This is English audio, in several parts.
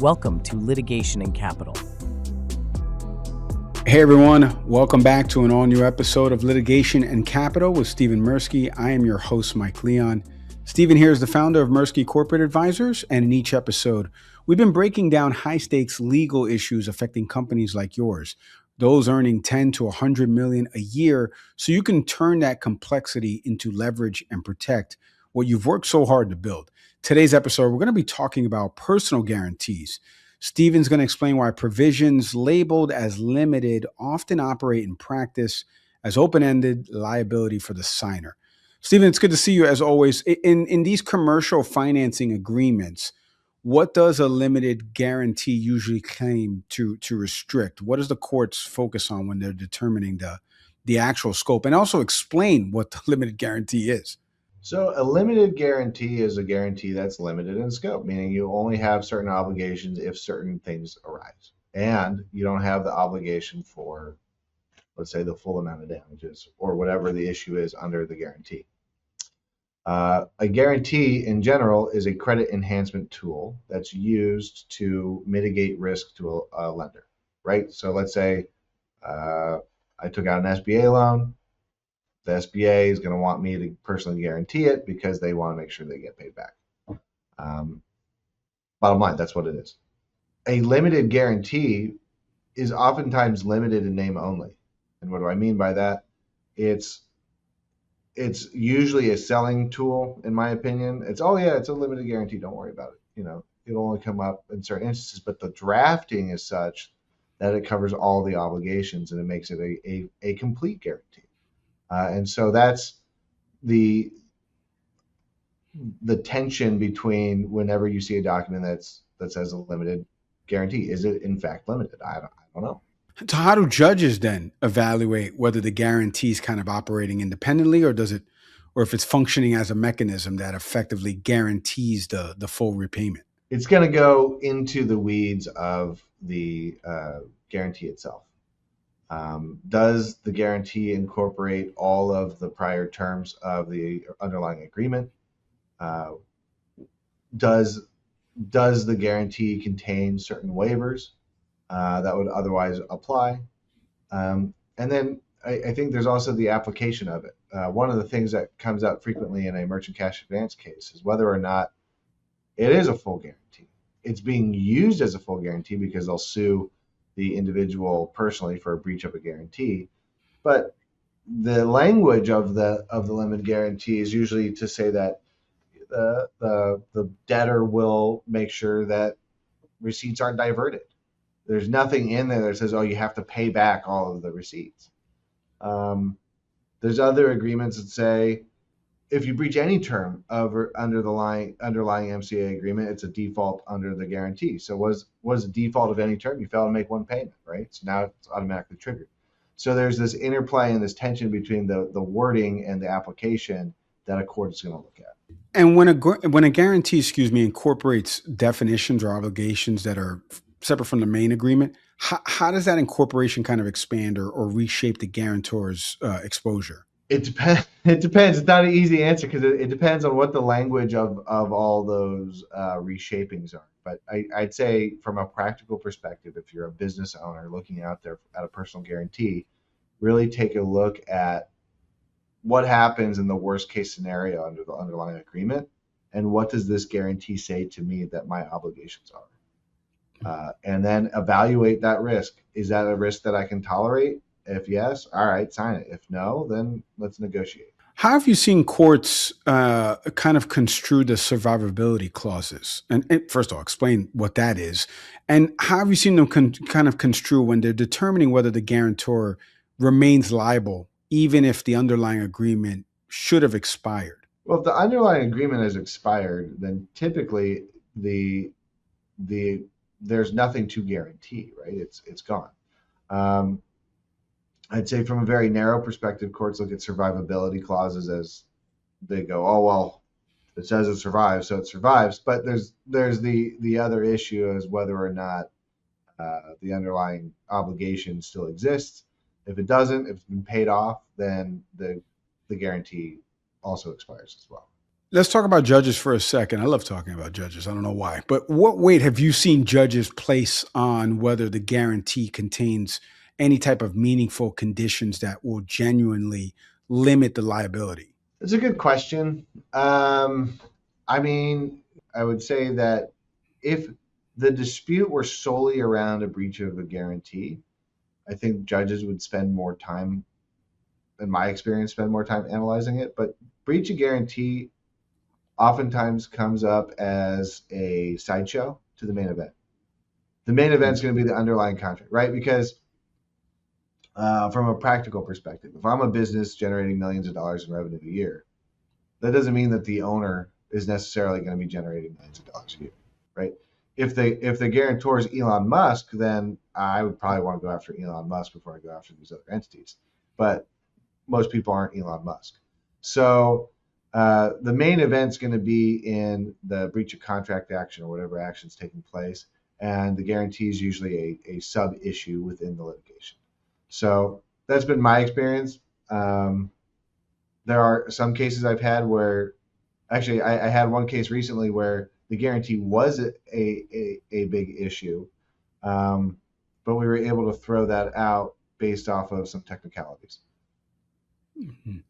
Welcome to Litigation and Capital. Hey everyone, welcome back to an all-new episode of Litigation and Capital with Stephen Mirsky. I am your host, Mike Leon. Stephen here is the founder of Mirsky Corporate Advisors, and in each episode, we've been breaking down high-stakes legal issues affecting companies like yours, those earning 10 to 100 million a year, so you can turn that complexity into leverage and protect what you've worked so hard to build. Today's episode, we're going to be talking about personal guarantees. Stephen's going to explain why provisions labeled as limited often operate in practice as open-ended liability for the signer. Stephen, it's good to see you as always. In these commercial financing agreements, what does a limited guarantee usually claim to restrict? What does the courts focus on when they're determining the actual scope? And also explain what the limited guarantee is. So a limited guarantee is a guarantee that's limited in scope, meaning you only have certain obligations if certain things arise. And you don't have the obligation for, let's say, the full amount of damages or whatever the issue is under the guarantee. A guarantee in general is a credit enhancement tool that's used to mitigate risk to a lender, right? So let's say I took out an SBA loan. The SBA is going to want me to personally guarantee it because they want to make sure they get paid back. Bottom line, that's what it is. A limited guarantee is oftentimes limited in name only. And what do I mean by that? It's usually a selling tool, in my opinion. It's a limited guarantee. Don't worry about it. It'll only come up in certain instances, but the drafting is such that it covers all the obligations and it makes it a complete guarantee. And so that's the tension between whenever you see a document that says a limited guarantee. Is it in fact limited? I don't know. So how do judges then evaluate whether the guarantee is kind of operating independently, or if it's functioning as a mechanism that effectively guarantees the full repayment? It's going to go into the weeds of the guarantee itself. Does the guarantee incorporate all of the prior terms of the underlying agreement? Does the guarantee contain certain waivers that would otherwise apply? And then I think there's also the application of it. One of the things that comes out frequently in a merchant cash advance case is whether or not it is a full guarantee. It's being used as a full guarantee because they'll sue the individual personally for a breach of a guarantee, but the language of the limited guarantee is usually to say that the debtor will make sure that receipts aren't diverted. There's nothing in there that says, oh, you have to pay back all of the receipts. There's other agreements that say if you breach any term of underlying MCA agreement, it's a default under the guarantee. So was a default of any term, you failed to make one payment, right? So now it's automatically triggered. So there's this interplay and this tension between the wording and the application that a court is going to look at. And when a guarantee, incorporates definitions or obligations that are separate from the main agreement, how does that incorporation kind of expand or reshape the guarantor's exposure? It depends. It's not an easy answer because it depends on what the language of all those reshapings are. But I'd say from a practical perspective, if you're a business owner looking out there at a personal guarantee, really take a look at what happens in the worst case scenario under the underlying agreement, and what does this guarantee say to me that my obligations are, and then evaluate that risk. Is that a risk that I can tolerate? If yes, all right, sign it. If no, then let's negotiate. How have you seen courts kind of construe the survivability clauses? And first of all, explain what that is. And how have you seen them kind of construe when they're determining whether the guarantor remains liable, even if the underlying agreement should have expired? Well, if the underlying agreement has expired, then typically there's nothing to guarantee, right? It's gone. I'd say from a very narrow perspective, courts look at survivability clauses as they go, oh, well, it says it survives, so it survives. But there's the other issue is whether or not the underlying obligation still exists. If it doesn't, if it's been paid off, then the guarantee also expires as well. Let's talk about judges for a second. I love talking about judges. I don't know why, but what weight have you seen judges place on whether the guarantee contains any type of meaningful conditions that will genuinely limit the liability? It's a good question. I mean, I would say that if the dispute were solely around a breach of a guarantee, I think judges would spend more time, in my experience, spend more time analyzing it. But breach of guarantee oftentimes comes up as a sideshow to the main event. The main event is going to be the underlying contract, right? Because from a practical perspective, if I'm a business generating millions of dollars in revenue a year, that doesn't mean that the owner is necessarily going to be generating millions of dollars a year, right? If the guarantor is Elon Musk, then I would probably want to go after Elon Musk before I go after these other entities. But most people aren't Elon Musk. So the main event's going to be in the breach of contract action or whatever action's taking place, and the guarantee is usually a sub issue within the litigation. So that's been my experience. There are some cases I've had where, actually, I had one case recently where the guarantee was a big issue, but we were able to throw that out based off of some technicalities. Mhm.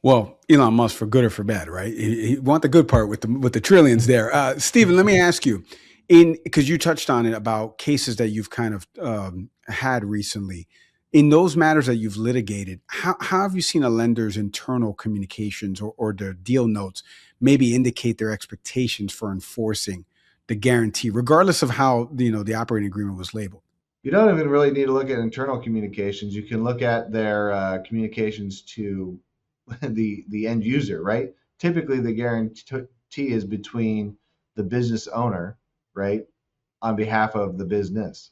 Well, Elon Musk, for good or for bad, right? He want the good part with the trillions there. Stephen, let me ask you, because you touched on it about cases that you've kind of had recently. In those matters that you've litigated, how have you seen a lender's internal communications or their deal notes maybe indicate their expectations for enforcing the guarantee, regardless of how the operating agreement was labeled? You don't even really need to look at internal communications. You can look at their communications to the end user, right? Typically, the guarantee is between the business owner, right, on behalf of the business.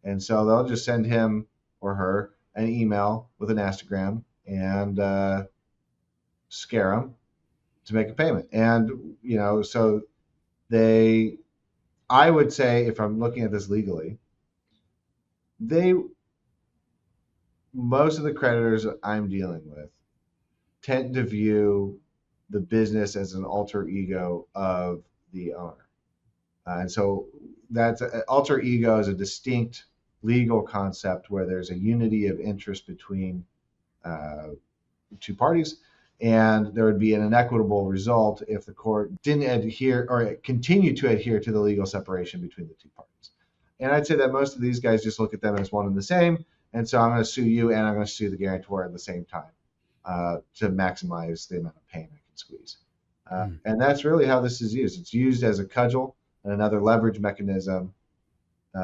And so they'll just send him or her an email with an astagram and scare them to make a payment. And, so I would say, if I'm looking at this legally, they, most of the creditors I'm dealing with tend to view the business as an alter ego of the owner. And so that's alter ego is a distinct legal concept where there's a unity of interest between uh, two parties, and there would be an inequitable result if the court didn't adhere or continue to adhere to the legal separation between the two parties. And I'd say that most of these guys just look at them as one and the same, and so I'm going to sue you and I'm going to sue the guarantor at the same time to maximize the amount of pain I can squeeze. And that's really how this is used. It's used as a cudgel and another leverage mechanism. In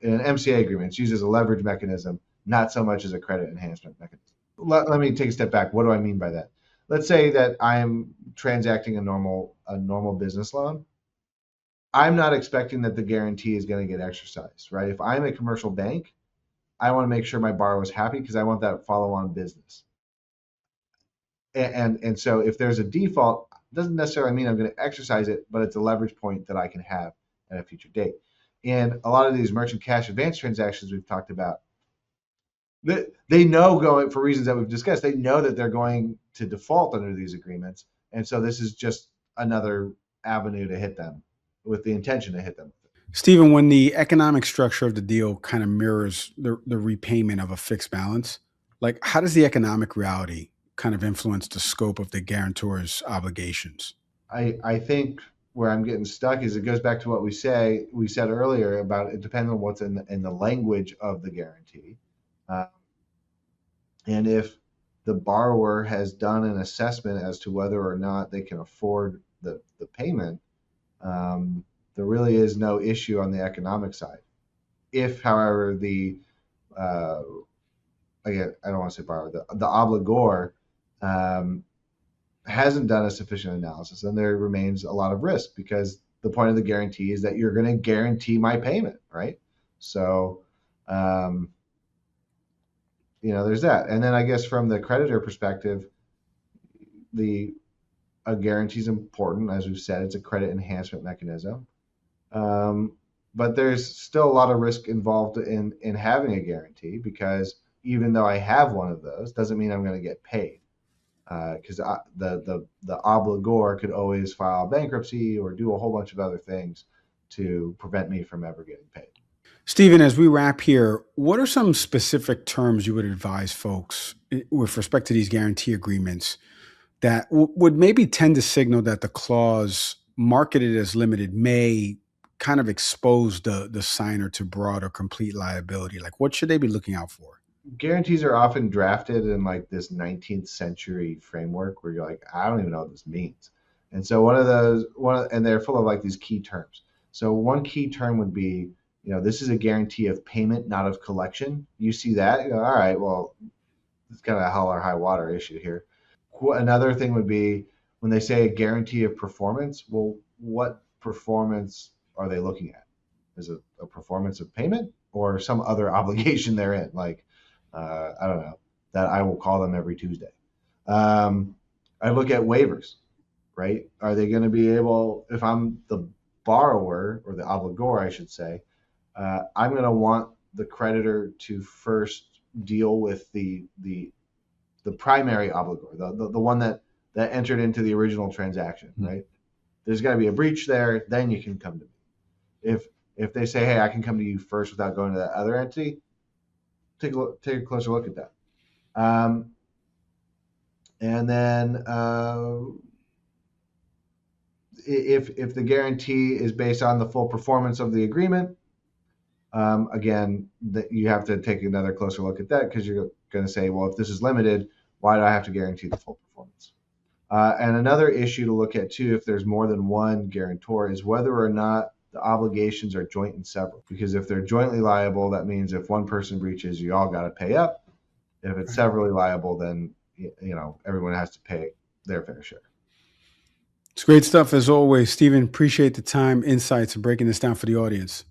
an MCA agreement, it's used as a leverage mechanism, not so much as a credit enhancement mechanism. Let me take a step back. What do I mean by that? Let's say that I'm transacting a normal business loan. I'm not expecting that the guarantee is going to get exercised, right? If I'm a commercial bank, I want to make sure my borrower is happy because I want that follow-on business. And so if there's a default, it doesn't necessarily mean I'm going to exercise it, but it's a leverage point that I can have at a future date. And a lot of these merchant cash advance transactions we've talked about, they know, going for reasons that we've discussed, they know that they're going to default under these agreements. And so this is just another avenue to hit them with the intention to hit them. Stephen, when the economic structure of the deal kind of mirrors the repayment of a fixed balance, like how does the economic reality kind of influence the scope of the guarantor's obligations? I think where I'm getting stuck is it goes back to what we said earlier about it depends on what's in the language of the guarantee. And if the borrower has done an assessment as to whether or not they can afford the payment, there really is no issue on the economic side. If, however, again, I don't want to say borrower, the obligor hasn't done a sufficient analysis, then there remains a lot of risk because the point of the guarantee is that you're going to guarantee my payment, right? So, there's that. And then I guess from the creditor perspective, a guarantee is important. As we've said, it's a credit enhancement mechanism. But there's still a lot of risk involved in having a guarantee because even though I have one of those, doesn't mean I'm going to get paid. because the obligor could always file bankruptcy or do a whole bunch of other things to prevent me from ever getting paid. Stephen, as we wrap here, what are some specific terms you would advise folks with respect to these guarantee agreements that would maybe tend to signal that the clause marketed as limited may kind of expose the signer to broad or complete liability? Like, what should they be looking out for? Guarantees are often drafted in like this 19th century framework where you're like, I don't even know what this means. And so and they're full of like these key terms. So one key term would be, this is a guarantee of payment, not of collection. You see that, all right, well, it's kind of a hell or high water issue here. Another thing would be when they say a guarantee of performance, well, what performance are they looking at? Is it a performance of payment or some other obligation they're in? Like, I don't know, that I will call them every Tuesday. I look at waivers, right? Are they going to be able, if I'm the borrower or the obligor, I should say, I'm going to want the creditor to first deal with the primary obligor, the one that entered into the original transaction, right? There's got to be a breach there, then you can come to me. If they say, hey, I can come to you first without going to that other entity, take a closer look at that. And then if the guarantee is based on the full performance of the agreement, again, you have to take another closer look at that, because you're going to say, well, if this is limited, why do I have to guarantee the full performance? And another issue to look at too, if there's more than one guarantor, is whether or not the obligations are joint and several. Because if they're jointly liable, that means if one person breaches, you all got to pay up. If it's severally liable, then everyone has to pay their fair share. It's great stuff as always, Stephen. Appreciate the time, insights, and breaking this down for the audience.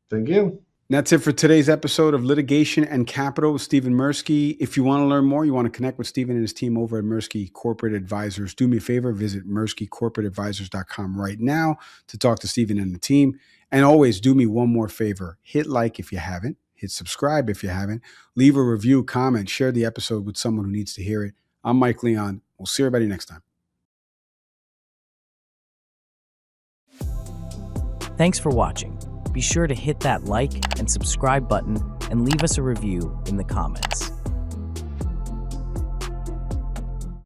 Thank you. That's it for today's episode of Litigation and Capital with Stephen Mirsky. If you want to learn more, you want to connect with Stephen and his team over at Mirsky Corporate Advisors, do me a favor, visit mirskycorporateadvisors.com right now to talk to Stephen and the team. And always do me one more favor. Hit like if you haven't. Hit subscribe if you haven't. Leave a review, comment, share the episode with someone who needs to hear it. I'm Mike Leon. We'll see everybody next time. Thanks for watching. Be sure to hit that like and subscribe button and leave us a review in the comments.